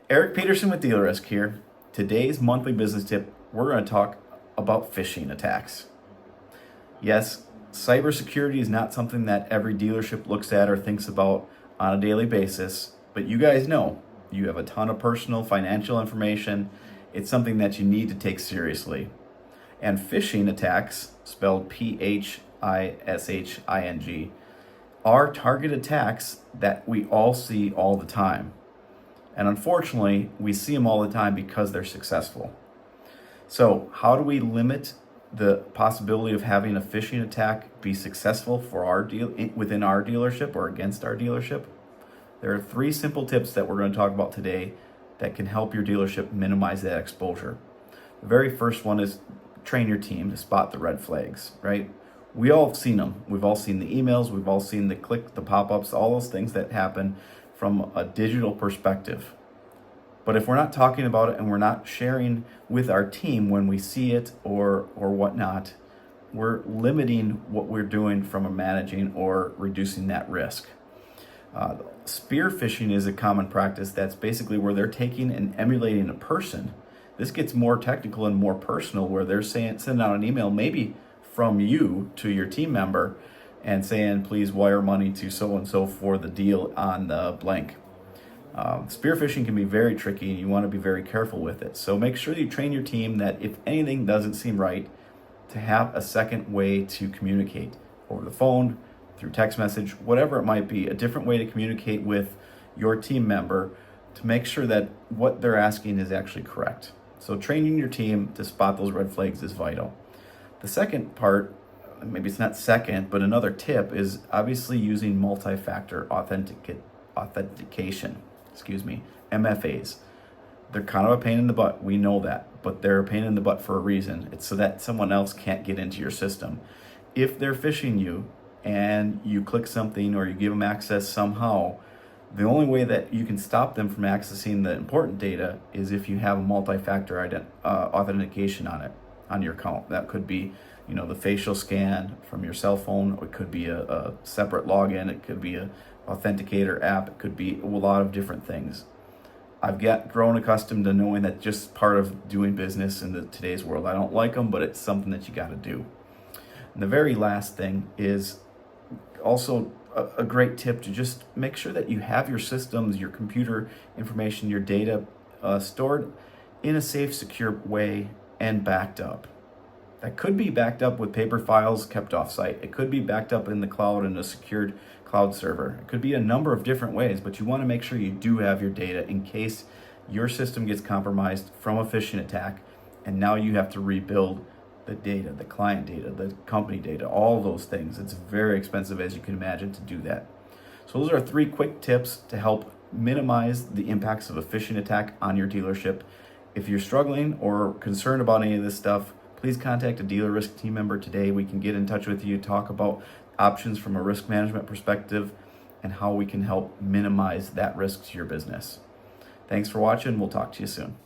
Eric Peterson with Dealer Risk here. Today's monthly business tip, we're going to talk about phishing attacks. Yes, cybersecurity is not something that every dealership looks at or thinks about on a daily basis, but you guys know you have a ton of personal financial information. It's something that you need to take seriously. And phishing attacks, spelled Phishing, are target attacks that we all see all the time. And unfortunately, we see them all the time because they're successful. So how do we limit the possibility of having a phishing attack be successful for our within our dealership or against our dealership? There are 3 simple tips that we're going to talk about today that can help your dealership minimize that exposure. The very first one is train your team to spot the red flags, right? We all have seen them. We've all seen the emails, we've all seen the pop-ups, all those things that happen from a digital perspective. But if we're not talking about it and we're not sharing with our team when we see it or whatnot, we're limiting what we're doing from a managing or reducing that risk. Spear phishing is a common practice that's basically where they're taking and emulating a person. This gets more technical and more personal, where they're sending out an email maybe from you to your team member and saying, please wire money to so-and-so for the deal on the blank. Spear phishing can be very tricky and you want to be very careful with it. So make sure you train your team that if anything doesn't seem right, to have a second way to communicate over the phone, through text message, whatever it might be, a different way to communicate with your team member to make sure that what they're asking is actually correct. So training your team to spot those red flags is vital. The second part, maybe it's not second, but another tip is obviously using multi-factor authentication, MFAs. They're kind of a pain in the butt, we know that, but they're a pain in the butt for a reason. It's so that someone else can't get into your system. If they're phishing you and you click something or you give them access somehow, the only way that you can stop them from accessing the important data is if you have a multi-factor authentication on your account. That could be, the facial scan from your cell phone, or it could be a separate login, it could be a authenticator app, it could be a lot of different things. I've grown accustomed to knowing that just part of doing business in today's world. I don't like them, but it's something that you got to do. And the very last thing is also a great tip to just make sure that you have your systems, your computer information, your data stored in a safe, secure way and backed up. That could be backed up with paper files kept off-site. It could be backed up in the cloud in a secured cloud server. It could be a number of different ways, but you want to make sure you do have your data in case your system gets compromised from a phishing attack, and now you have to rebuild the data, the client data, the company data, all those things. It's very expensive, as you can imagine, to do that. So those are 3 quick tips to help minimize the impacts of a phishing attack on your dealership. If you're struggling or concerned about any of this stuff, please contact a Dealer Risk team member today. We can get in touch with you, talk about options from a risk management perspective and how we can help minimize that risk to your business. Thanks for watching. We'll talk to you soon.